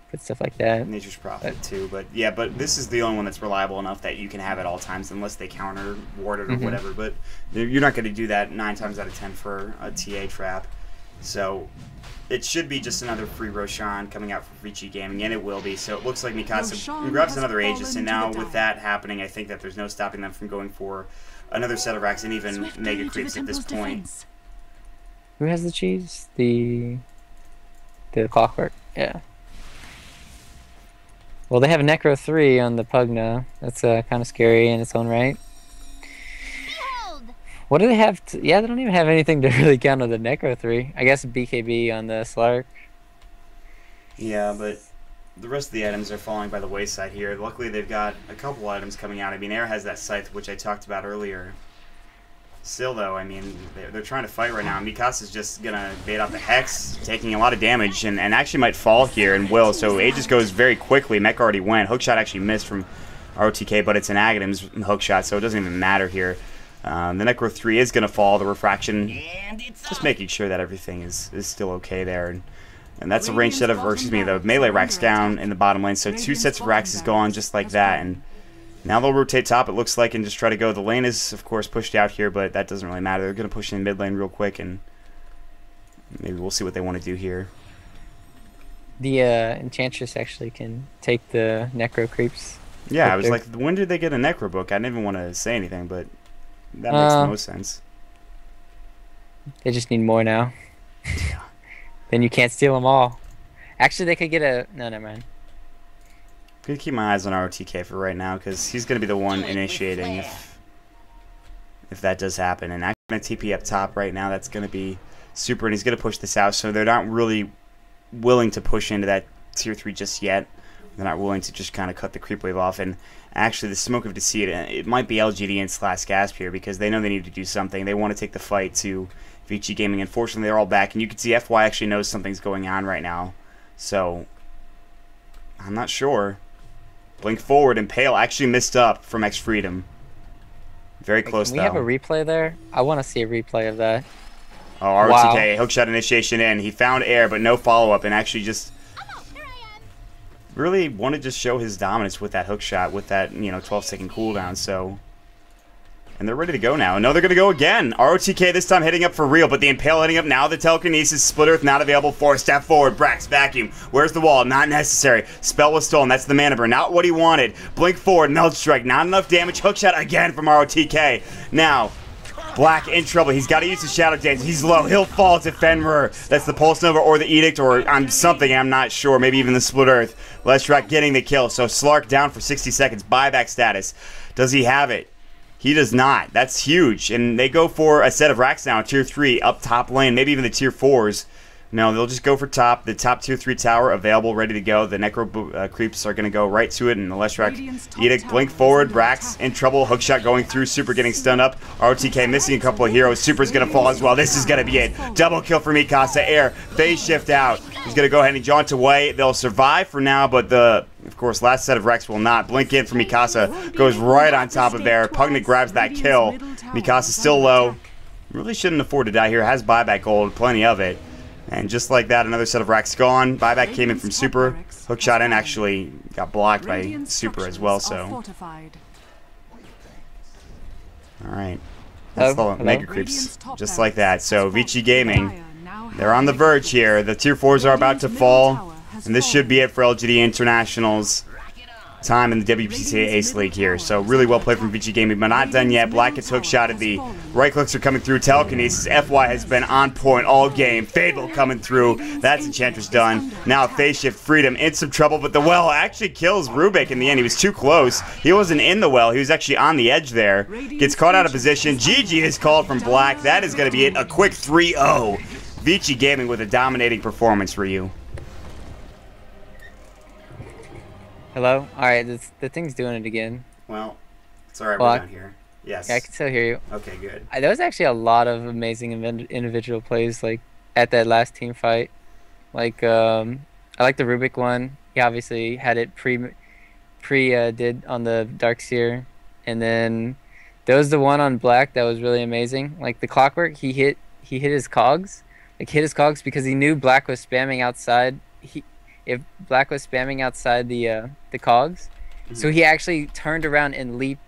Put stuff like that. Nature's Prophet too, but this is the only one that's reliable enough that you can have at all times, unless they counter ward it or whatever. But you're not going to do that 9 times out of 10 for a TA trap. So it should be just another free Roshan coming out for Vici Gaming, and it will be. So it looks like Mikasa grabs another Aegis, and now with that happening, I think that there's no stopping them from going for another set of racks and even Mega Creeps at this point. Who has the cheese? The Clockwork. Yeah. Well, they have a Necro 3 on the Pugna. That's kind of scary in its own right. Behold. What do they have? Yeah, they don't even have anything to really counter the Necro 3. I guess BKB on the Slark. Yeah, but the rest of the items are falling by the wayside here. Luckily, they've got a couple items coming out. I mean, Air has that Scythe, which I talked about earlier. Still, though, I mean, they're trying to fight right now. Mikasa's just going to bait out the Hex, taking a lot of damage, and actually might fall here and will. So Aegis goes very quickly. Mech already went. Hookshot actually missed from ROTK, but it's an Agadam's hookshot, so it doesn't even matter here. The Necro 3 is going to fall. The Refraction, just making sure that everything is still okay there. And that's a range set of, or excuse me, the melee racks down in the bottom lane. So 2 sets of racks is gone just like that. And now they'll rotate top, it looks like, and just try to go. The lane is, of course, pushed out here, but that doesn't really matter. They're going to push in mid lane real quick, and maybe we'll see what they want to do here. The Enchantress actually can take the Necro Creeps. Yeah, I was like, when did they get a Necro book? I didn't even want to say anything, but that makes the most sense. They just need more now. Then you can't steal them all. Actually, they could get a... No, never mind. I'm going to keep my eyes on ROTK for right now, because he's going to be the one initiating if that does happen. And I'm going to TP up top right now. That's going to be super, and he's going to push this out. So they're not really willing to push into that Tier 3 just yet. They're not willing to just kind of cut the creep wave off. And actually, the smoke of deceit, it might be LGD.int last gasp here because they know they need to do something. They want to take the fight to Vici Gaming. Unfortunately, they're all back, and you can see FY actually knows something's going on right now. So, I'm not sure. Blink forward, and Pale actually missed up from X Freedom. Very close, Can we though. have a replay there? I want to see a replay of that. Oh, ROTK, hookshot initiation in. He found air, but no follow-up, and actually just really wanted to just show his dominance with that hookshot, with that, 12-second cooldown, so... And they're ready to go now. No, they're going to go again. ROTK this time hitting up for real, but the Impale hitting up now. The Telekinesis, Split Earth not available for. Step forward, Brax, vacuum. Where's the wall? Not necessary. Spell was stolen. That's the mana burn. Not what he wanted. Blink forward, Melt Strike. Not enough damage. Hookshot again from ROTK. Now, Black in trouble. He's got to use his Shadow Dance. He's low. He'll fall to Fenrir. That's the Pulse Nova or the Edict or something. I'm not sure. Maybe even the Split Earth. Leshrac getting the kill. So Slark down for 60 seconds. Buyback status. Does he have it? He does not. That's huge. And they go for a set of racks now, tier 3, up top lane, maybe even the tier 4s. No, they'll just go for top. The top tier 3 tower available, ready to go. The Necro creeps are going to go right to it. And the Leshrac Edict, blink forward. Brax in trouble. Hookshot going through. Super getting stunned up. ROTK missing a couple of heroes. Super's going to fall as well. This is going to be it. Double kill for Mikasa. Air. Phase shift out. He's going to go ahead and jaunt away. They'll survive for now, but of course, last set of Rex will not. Blink in for Mikasa. Goes right on top of Air. Pugnet grabs that kill. Mikasa still low. Really shouldn't afford to die here. Has buyback gold. Plenty of it. And just like that, another set of racks gone. Buyback came in from Super. Hookshot in actually got blocked by Super as well, so. Alright. That's the Mega Creeps. Just like that. So, Vici Gaming, they're on the verge here. The tier 4s are about to fall. And this should be it for LGD International's time in the WPC Ace League here. So really well played from Vici Gaming, but not done yet. Black gets hookshotted. The right clicks are coming through. Telekinesis. FY has been on point all game. Fable coming through. That's Enchantress done. Now Phase Shift Freedom in some trouble, but the well actually kills Rubik in the end. He was too close. He wasn't in the well. He was actually on the edge there. Gets caught out of position. GG is called from Black. That is going to be it. A quick 3-0. Vici Gaming with a dominating performance for you. Hello? Alright, the thing's doing it again. Well, it's alright, we're down here. Yes. Yeah, I can still hear you. Okay, good. There was actually a lot of amazing individual plays, like, at that last team fight. Like, I like the Rubik one. He obviously had it did on the Darkseer. And then there was the one on Black that was really amazing. Like, the Clockwork, he hit his cogs. Like, hit his cogs because he knew Black was spamming outside. If Black was spamming outside the cogs, so he actually turned around and leaped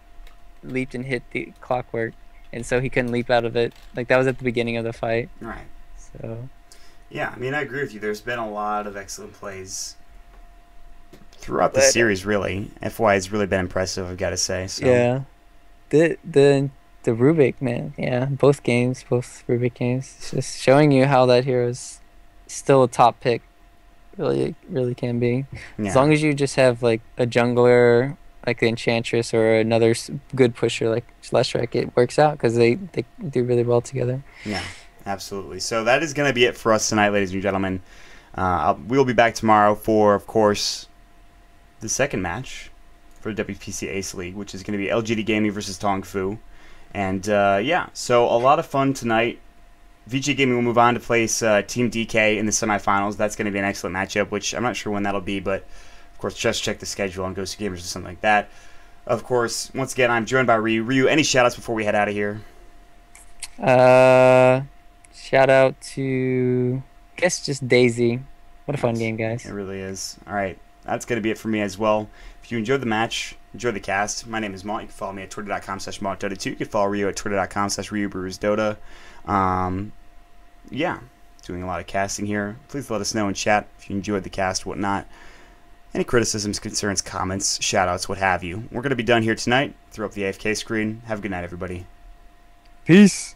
and hit the Clockwork, and so he couldn't leap out of it. Like, that was at the beginning of the fight. Right. So. Yeah, I mean, I agree with you. There's been a lot of excellent plays throughout the series. Really, FY has really been impressive, I've got to say. So. Yeah. The Rubik, man. Yeah, both Rubik games, it's just showing you how that hero is still a top pick. Really can be. Yeah. As long as you just have like a jungler like the Enchantress or another good pusher like Leshrac, it works out because they do really well together. Yeah, absolutely. So that is going to be it for us tonight, ladies and gentlemen. We'll be back tomorrow for, of course, the second match for the WPC Ace League, which is going to be LGD Gaming versus Tong Fu. And yeah, so a lot of fun tonight. Vici Gaming will move on to place Team DK in the semifinals. That's going to be an excellent matchup, which I'm not sure when that'll be, but of course, just check the schedule on Ghost Gamers or something like that. Of course, once again, I'm joined by Ryu. Ryu, any shout-outs before we head out of here? Shout out to, I guess, just Daisy. What a fun game, guys. It really is. All right, that's going to be it for me as well. If you enjoyed the match, enjoy the cast. My name is Malt. You can follow me at twitter.com/MaltDota2. You can follow Ryu at twitter.com/RyuBrewersDota. Yeah, doing a lot of casting here. Please let us know in chat if you enjoyed the cast, whatnot. Any criticisms, concerns, comments, shoutouts, what have you. We're going to be done here tonight. Throw up the AFK screen. Have a good night, everybody. Peace.